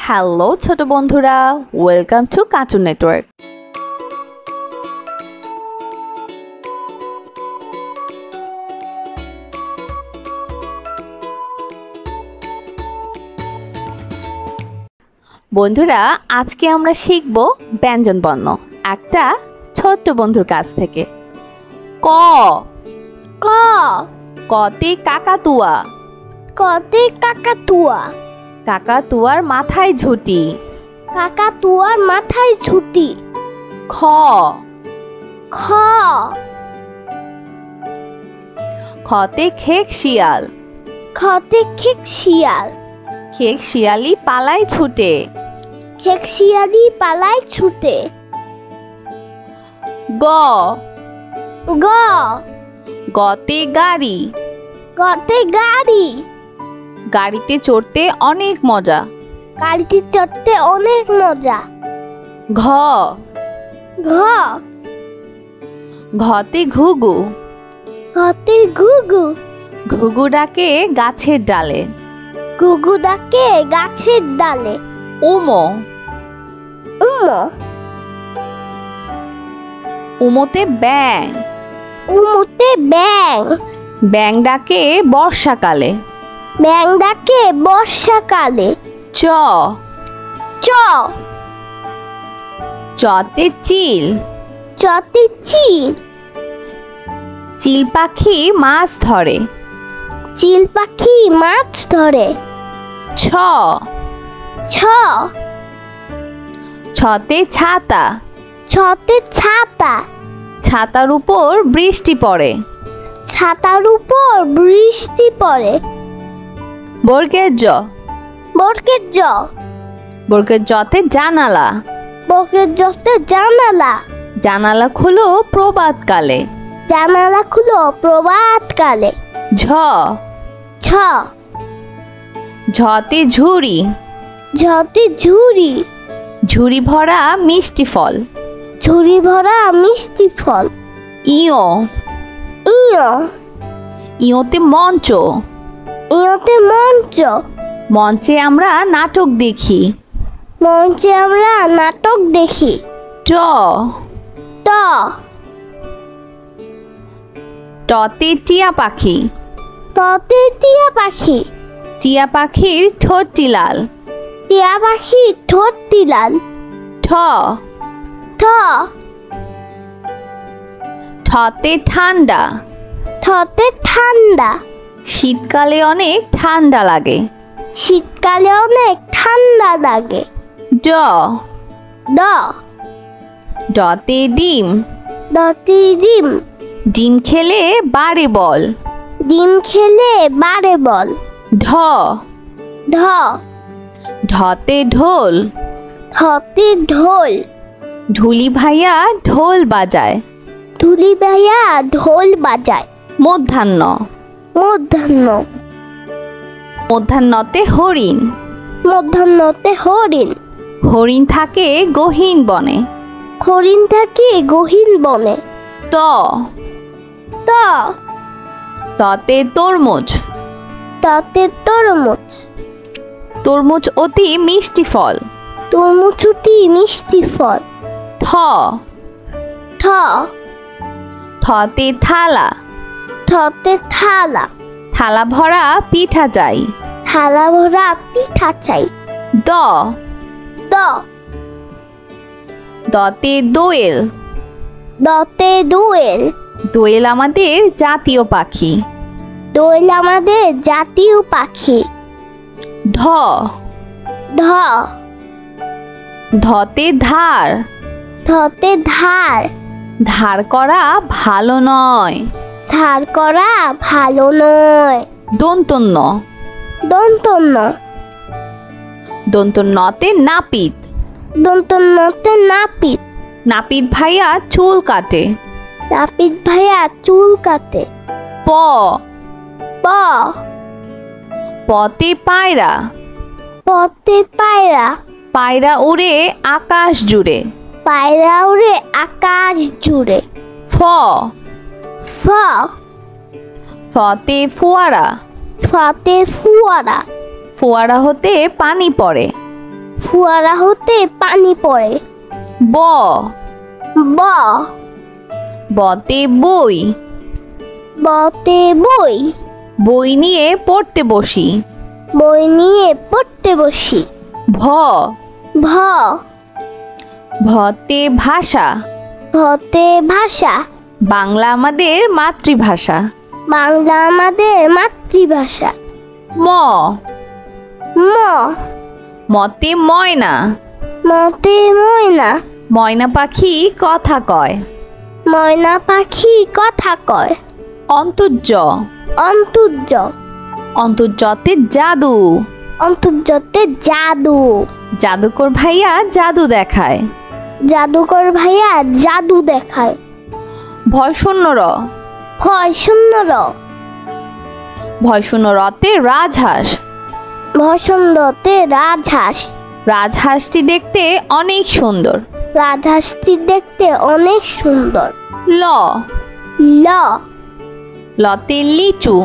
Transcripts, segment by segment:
Hello ছোট বন্ধুরা, welcome to cartoon network. বন্ধুরা, আজকে আমরা শিখব ব্যঞ্জন বর্ণ একটা ছোট্ট বন্ধুর কাছ থেকে। ক ক কতে কাকাতুয়া। কতে কাকাতুয়া। কাকাতুয়ার মাথায় ঝুঁটি। কাকাতুয়ার মাথায় ঝুঁটি। খ খ খতে খেক শিয়াল। খতে খেক শিয়াল। খেক শিয়ালি পালায় ছুটে। খেক শিয়ালি পালায় ছুটে। গ গ গতে গাড়ি। গতে গাড়ি। গাড়িতে চড়তে অনেক মজা। গাড়িতে চড়তে অনেক মজা। ঘ ঘ ঘতে ঘুঘু। ঘতে ঘুঘু। ঘুঘু ডাকে গাছের ডালে। ঘুঘু ডাকে গাছের ডালে। উমো উমো উমোতে ব্যাং। উমোতে ব্যাং। ব্যাং ডাকে বর্ষাকালে। ব্যাং ডাকে বর্ষাকালে। চ চ চতে চিল। চতে চিল। চিল পাখি মাছ ধরে। চিল পাখি মাছ ধরে। ছ ছ ছতে ছাতা। ছতে ছাতা। ছাতার উপর বৃষ্টি পড়ে। ছাতার উপর বৃষ্টি পড়ে। বর্গের জ। বর্গের জ। বর্গের জতে জানালা। বর্গের জতে জানালা। জানালা খুলো প্রভাতকালে। জানালা খুলো প্রভাতকালে। ঝ ছ ঝতে ঝুড়ি। ঝতে ঝুড়ি। ঝুড়ি ভরা মিষ্টি ফল। ঝুড়ি ভরা মিষ্টি ফল। ইয় ইয় ইয়তে মঞ্চ। ইয়তে মঞ্চ। মঞ্চে আমরা নাটক দেখি। মঞ্চে আমরা নাটক দেখি। ট ট টতে টিয়া পাখি। ততে টিয়া পাখি। টিয়া পাখির ঠোঁটটি লাল। টিয়া পাখি ঠোঁটটি লাল। ঠ ঠ ঠতে ঠান্ডা। ঠতে ঠান্ডা। শীতকালে অনেক ঠান্ডা লাগে। শীতকালে অনেক ঠান্ডা লাগে। ড ড ডতে ডিম। ডতে ডিম। ডিম খেলে বাড়ে বল। ডিম খেলে বাড়ে বল। ঢ ঢ ঢতে ঢোল। ঢতে ঢোল। ঢুলি ভাইয়া ঢোল বাজায়। ধুলি ভাইয়া ঢোল বাজায়। মধ্যাহ্ন। মধ্যাহ্ন। মধ্যাহ্নতে হরিণ। মধ্যাহ্নতে হরিণ। হরিণ থাকে গহীন বনে। হরিণ থাকে গহীন বনে। ত ত ততে তরমুজ। তাতে তরমুজ। তরমুজ অতি মিষ্টি ফল। তরমুজটি মিষ্টি ফল। থ থ থতে থালা। থতে থালা। থালা ভরা পিঠা চাই। থালা ভরা পিঠা চাই। দ দ দতে দোয়েল। দতে দোয়েল। দোয়েল আমাদের জাতীয় পাখি। দোয়েল আমাদের জাতীয় পাখি। ধ ধ ধতে ধার। ধতে ধার। ধার করা ভালো নয়। ধার করা ভালো নয়। দন্তন্য। দন্তন্য। দন্তন্যতে নাপিত। দন্তন্যতে নাপিত। নাপিত ভাইয়া চুল কাটে। নাপিত ভাইয়া চুল কাটে। প প পতে পায়রা। পথে পায়রা। পায়রা উড়ে আকাশ জুড়ে। পায়রা উড়ে আকাশ জুড়ে। ফ ফ ফতে ফোয়ারা। ফতে ফুয়ারা। ফোয়ারা হতে পানি পড়ে। ফুয়ারা হতে পানি পড়ে। ব ব বতে বই, বতে বই, বই নিয়ে পড়তে বসি। বই নিয়ে পড়তে বসি। ভ ভ ভতে ভাষা, ভতে ভাষা, বাংলা আমাদের মাতৃভাষা। বাংলা আমাদের মাতৃভাষা। ম ম মতে ময়না, মতে ময়না, ময়না পাখি কথা কয়। ময়না পাখি কথা কয়। অন্তর্য অন্তর্য, অন্তর্যতে জাদু, অন্তর্যতে জাদু, জাদুকর ভাইয়া জাদু দেখায়। জাদুকর ভাইয়া জাদু দেখায়। ভয় শূন্য র, ভয় শূন্য র, ভয় শূন্য রতে রাজহাঁস, ভয়সুন্দরতে রাজহাঁস, রাজহাঁসটি দেখতে অনেক সুন্দর। রাজহাঁসটি দেখতে অনেক সুন্দর। ল ল লতে লিচু,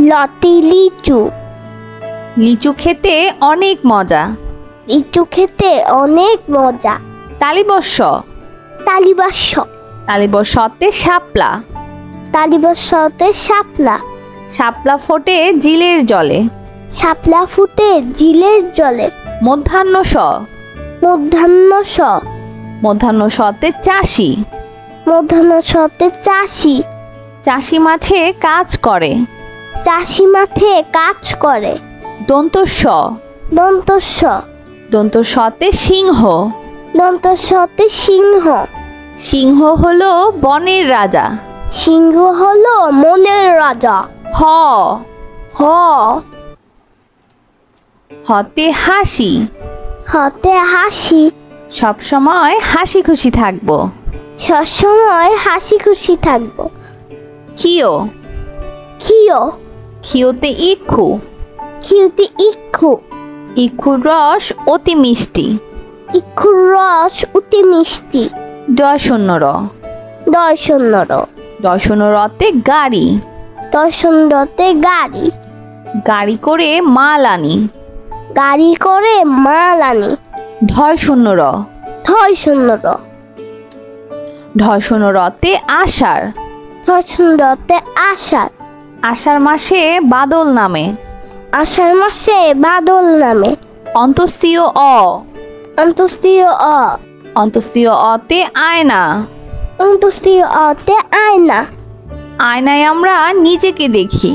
লতি লিচু, লিচু খেতে অনেক মজা। লিচু খেতে অনেক মজা। তালিবস্য, তালিবাস্য, তালিবস্যতে শাপলা, তালিবাস্যতে শাপলা, শাপলা ফোটে জিলের জলে। শাপলা ফুটে জিলের জলে। মধ্যাহ্ন স, মধ্যাহ্ন স, মধ্যাহ্ন সতে চাষি, মধ্যাহ্ন সতে চাষি, চাষি মাঠে কাজ করে। চাষি মাঠে কাজ করে। দন্তস্ব, দন্তস্ব, দন্তস্বতে সিংহ, দন্তস্বতে সিংহ, সিংহ হলো বনের রাজা। সিংহ হলো মনের রাজা। হ হ হতে হাসি, হাতে হাসি, সবসময় হাসি খুশি থাকবো। সবসময় হাসি খুশি থাকবো। খিও, খিও, খিওতে ইক্ষু, খিউতে ইক্ষু, ইক্ষুর রস অতি মিষ্টি। ইক্ষুর রস অতি মিষ্টি। ডয় শূন্য র, দর্শন র, ডয় শূন্য রতে গাড়ি, দর্শন রতে গাড়ি, গাড়ি করে মাল আনি। গাড়ি করে মাল আনি। ঢয় শূন্য র, ধয় শূন্য র, ঢয় শূন্য রতে আষাঢ়, দর্শন রতে আষাঢ়, আষাঢ় মাসে বাদল নামে। আষাঢ় মাসে বাদল নামে। অন্তস্তীয় অ, অন্তস্তীয় অ, অন্তস্তীয় অতে আয়না, অন্তস্তীয় অতে আয়না, আয়নায় আমরা নিজেকে দেখি।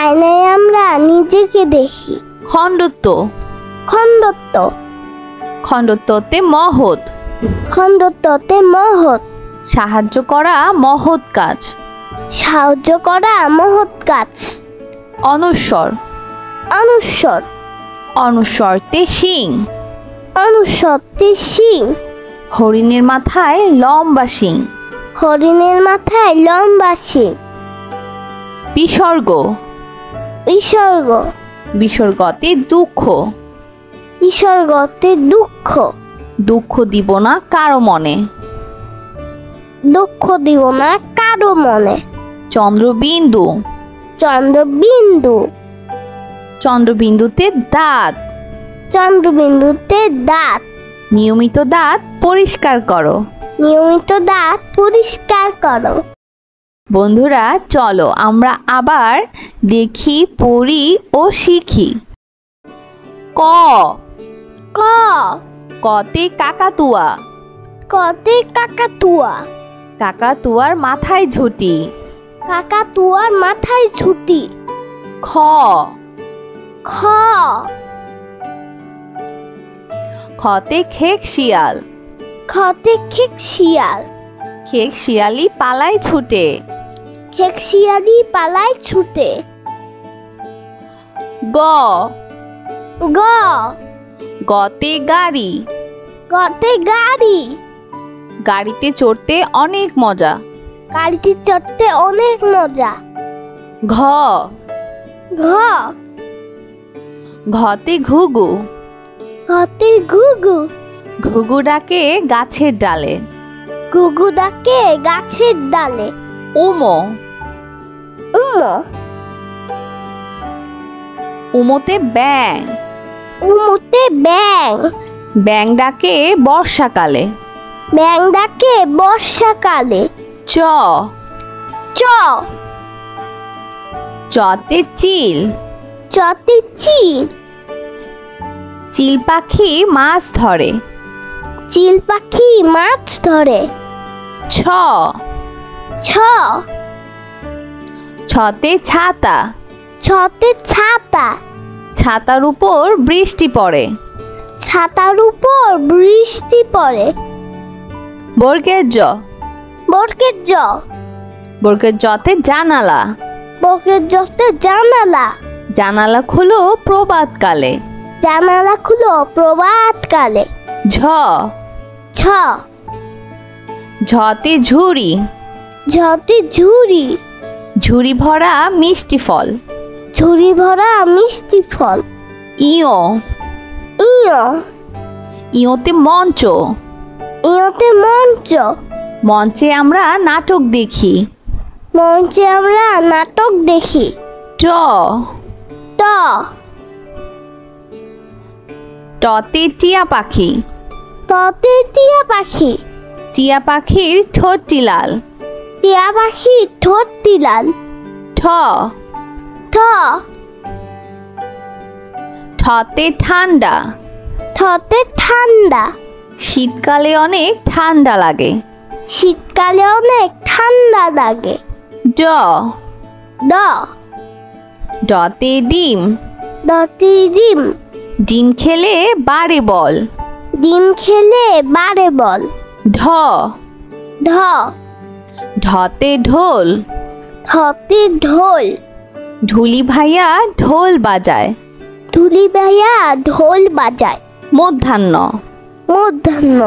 আয়নায় আমরা নিজেকে দেখি। খণ্ডত্ব, খণ্ডত্ব, খণ্ডত্বতে মহৎ, খণ্ডত্বতে মহৎ, সাহায্য করা মহৎ কাজ। সাহায্য করা মহৎ কাজ। অনুস্বর, অনুস্বর, অনুস্বরতে শিং, অনুস্বরতে শিং, হরিণের মাথায় লম্বা শিং। হরিণের মাথায় লম্বা শিং। বিসর্গ, বিসর্গ, বিসর্গতে দুঃখ, বিসর্গতে দুঃখ, দুঃখ দিব না কারো মনে। দুঃখ দিব না কারো মনে। চন্দ্রবিন্দু, চন্দ্রবিন্দু, চন্দ্রবিন্দুতে দাঁত, চন্দ্রবিন্দুতে দাঁত, নিয়মিত দাঁত পরিষ্কার করো। নিয়মিত দাঁত পরিষ্কার করো। বন্ধুরা চলো আমরা আবার দেখি, পড়ি ও শিখি। ক, ক, কতে কাকাতুয়া, কতে কাকাতুয়া, কাকাতুয়ার মাথায় ঝুঁটি। কাকাতুয়ার মাথায় ছুটি। খ, খ, খতে খেক শিয়াল, খতে খেক শিয়াল, খেক শিয়ালি পালায় ছুটে। খেক শিয়ালি পালায় ছুটে। গ, গ, গতে গাড়ি, গতে গাড়ি, গাড়িতে চড়তে অনেক মজা। গাড়িতে চড়তে অনেক মজা। ঘ, ঘ, ঘতে ঘুঘু, ঘতে ঘুঘু, ঘুঘু ডাকে গাছের ডালে। ঘুঘু ডাকে গাছের ডালে। উমো, উমো, উমোতে ব্যাং, উমোতে ব্যাং। ব্যাং ডাকে বর্ষাকালে। ব্যাং ডাকে বর্ষাকালে। চ চ চতে চিল। চতে চিল। চিল পাখি মাছ ধরে। চিল পাখি মাছ ধরে। ছ ছ ছতে ছাতা। ছতে ছাতা। ছাতার উপর বৃষ্টি পড়ে। ছাতার উপর বৃষ্টি পড়ে। বর্গের জ। বর্গের জ। বর্গের জতে জানালা। বর্গের জতে জানালা। জানালা খুলো প্রভাতকালে। জানালা খুলো প্রভাতকালে। ঝ ছ ঝতে ঝুড়ি। ঝতে ঝুড়ি। ঝুড়ি ভরা মিষ্টি ফল। ঝুড়ি ভরা মিষ্টি ফল। ইয় ইয় ইয়তে মঞ্চ। ইয়তে মঞ্চ। মঞ্চে আমরা নাটক দেখি। মঞ্চে আমরা নাটক দেখি। ট ট টতে টিয়া পাখি। ততে টিয়া পাখি। টিয়া পাখির ঠোঁটটি লাল। টিয়া পাখি ঠোঁটটি লাল। ঠ ঠ ঠতে ঠান্ডা। ঠতে ঠান্ডা। শীতকালে অনেক ঠান্ডা লাগে। শীতকালে অনেক ঠান্ডা লাগে। ড ড ডতে ডিম। ডতে ডিম। ডিম খেলে বাড়ে বল। ডিম খেলে বাড়ে বল। ঢ ঢ ঢতে ঢোল। ঢতে ঢোল। ঢুলি ভাইয়া ঢোল বাজায়। ধুলি ভাইয়া ঢোল বাজায়। মধ্যাহ্ন। মধ্যাহ্ন।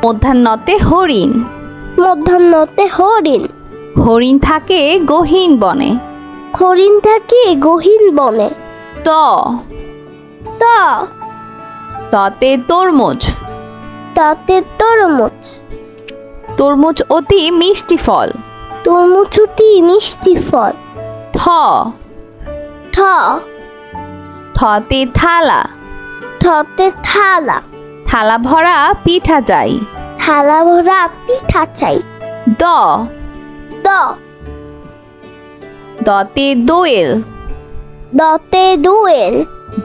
মধ্যাহ্নতে হরিণ। মধ্যাহ্নতে হরিণ। হরিণ থাকে গহীন বনে। হরিণ থাকে গহীন বনে। ত ত ততে তরমুজ। তাতে তরমুজ। তরমুজ অতি মিষ্টি ফল। তরমুজটি মিষ্টি ফল। থ ঠ থতে থালা। থতে থালা। থালা ভরা পিঠা চাই। থালা ভরা পিঠা চাই। দ দ দতে দোয়েল। দতে দোয়েল।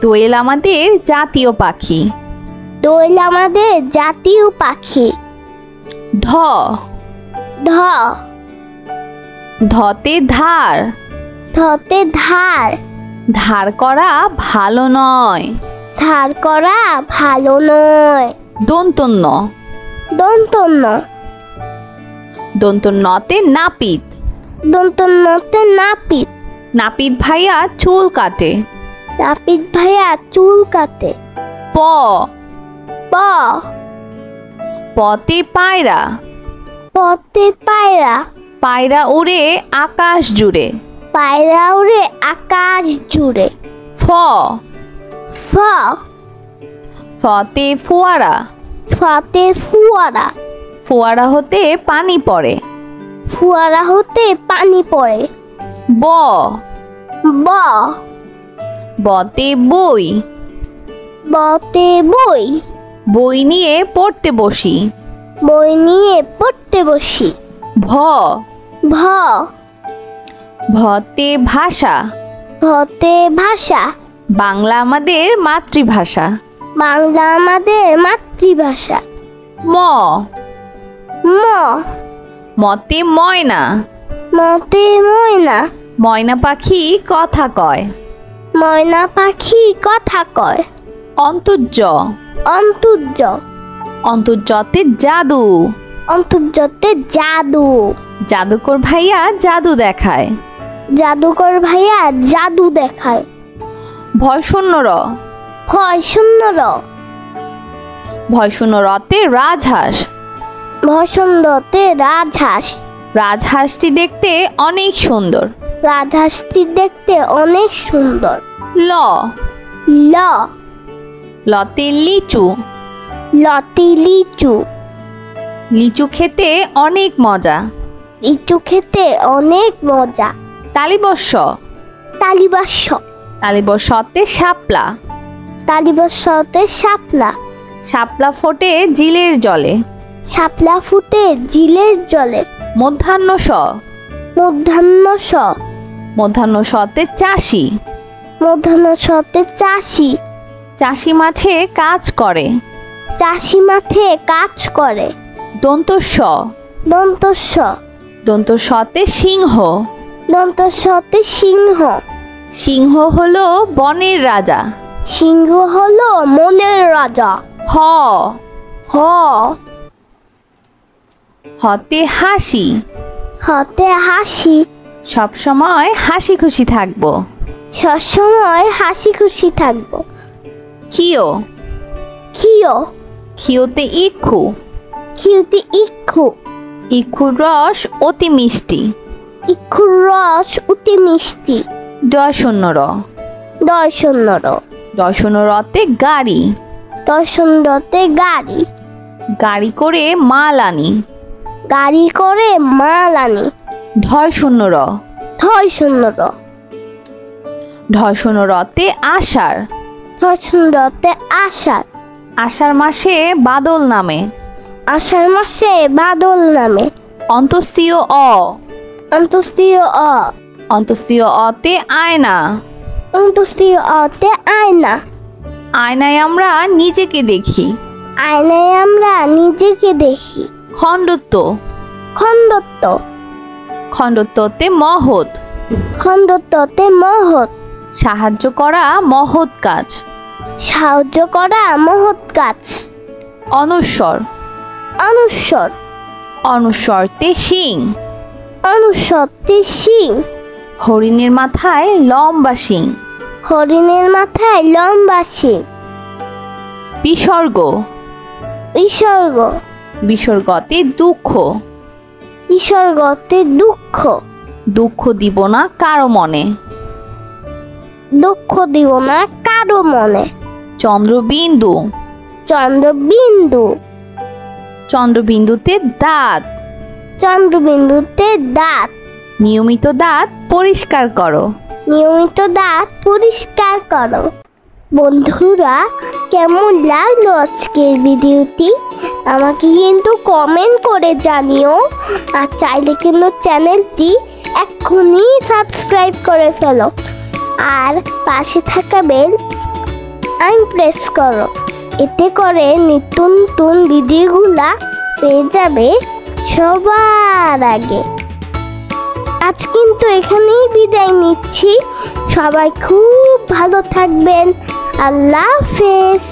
দোয়েল আমাদের জাতীয় পাখি। দোয়েল আমাদের জাতীয় পাখি। ধ ধ ধতে ধার। ধতে ধার। ধার করা ভালো নয়। ধার করা ভালো নয়। দন্তন্য। দন্তন্য। দন্তন্যতে নাপিত। দন্তন্যতে নাপিত। নাপিত ভাইয়া চুল কাটে। নাপিত ভাইয়া চুল কাটে। প প পতে পায়রা। পতে পায়রা। পায়রা উড়ে আকাশ জুড়ে। পায়রা উড়ে আকাশ জুড়ে। ফ ফ ফতে ফোয়ারা। ফতে ফুয়ারা। ফোয়ারা হতে পানি পড়ে। ফুয়ারা হতে পানি পড়ে। ব ব বতে বই। বতে বই। বই নিয়ে পড়তে বসি। বই নিয়ে পড়তে বসি। ভ ভ ভতে ভাষা। ভতে ভাষা। বাংলা আমাদের মাতৃভাষা। বাংলা আমাদের মাতৃভাষা। ম ম মতে ময়না। মতে ময়না। ময়না পাখি কথা কয়। ময়না পাখি কথা কয়। অন্তর্য। অন্তর্য। অন্তর্যতে জাদু। অন্তর্যতে জাদু। জাদুকর ভাইয়া জাদু দেখায়। জাদুকর ভাইয়া জাদু দেখায়। ভয় শূন্য র। ভয় শূন্য র। ভয় শূন্য রতে রাজহাঁস। ভয়সুন্দরতে রাজহাঁস। রাজহাঁসটি দেখতে অনেক সুন্দর। রাজহাঁসটি দেখতে অনেক সুন্দর। ল ল লতে লিচু। লতি লিচু। লিচু খেতে অনেক মজা। লিচু খেতে অনেক মজা। তালিবস্য। তালিবাস্য। তালিবস্যতে শাপলা। তালিবস্যতে শাপলা। শাপলা ফোটে জিলের জলে। শাপলা ফুটে জিলের জলে। মধ্যাহ্ন স। মধ্যাহ্ন স। মধ্যাহ্ন সতে চাষি। মধ্যাহ্ন সতে চাষি। চাষি মাঠে কাজ করে। চাষি মাঠে কাজ করে। দন্ত স। দন্ত স। দন্ত সতে সিংহ। দন্ত সতে সিংহ। সিংহ হলো বনের রাজা। সিংহ হলো মনের রাজা। হ। হ। হতে হাসি। হতে হাসি। সব সময় হাসি খুশি থাকবো। সবসময় হাসি খুশি থাকবো। খিও। খিও। খিওতে ইক্ষু। খিউতে ইক্ষু। ইক্ষুর রস অতি মিষ্টি। ইক্ষুর রস অতি মিষ্টি। দশন্য র। দর্শন র। দশন্য রতে গাড়ি। দর্শন রতে গাড়ি। গাড়ি করে মাল আনি। গাড়ি করে মাল আনি। ঢয় শূন্য র। থয় শূন্য র। ঢয় শূন্য রতে আষাঢ়। দর্শন রতে আষাঢ়। আষাঢ় মাসে বাদল নামে। আষাঢ় মাসে বাদল নামে। অন্তস্তীয় অ। অন্তস্তীয় অ। অন্তস্তীয় অতে আয়না। অন্তস্তীয় অতে আয়না। আয়নায় আমরা নিজেকে দেখি। আয়নায় আমরা নিজেকে দেখি। খণ্ডত্ব। খণ্ডত্ব। খণ্ডত্বতে মহৎ। খণ্ডত্বতে মহৎ। সাহায্য করা মহৎ কাজ। সাহায্য করা মহৎ কাজ। অনুস্বর। অনুস্বর। অনুস্বরতে শিং। অনুস্বরতে শিং। হরিণের মাথায় লম্বা শিং। হরিণের মাথায় লম্বা শিং। বিসর্গ। বিসর্গ। বিসর্গতে দুঃখ। বিসর্গতে দুঃখ। দুঃখ দিব না কারো মনে। দুঃখ দিব না কারো মনে। চন্দ্রবিন্দু। চন্দ্রবিন্দু। চন্দ্রবিন্দুতে দাঁত। চন্দ্রবিন্দুতে দাঁত। নিয়মিত দাঁত পরিষ্কার করো। নিয়মিত দাঁত পরিষ্কার করো। বন্ধুরা, কেমন লাগলো আজকের ভিডিওটি আমাকে কিন্তু কমেন্ট করে জানিও। আর চাইলে কিন্তু চ্যানেলটি এক্ষুনি সাবস্ক্রাইব করে ফেলো। আর পাশে থাকা বেল প্রেস করো। এতে করে নিত্য নতুন ভিডিওগুলা পেয়ে যাবে সবার আগে। আজ কিন্তু এখানেই বিদায় নিচ্ছি। সবাই খুব ভালো থাকবেন। আল্লাহ হাফেজ।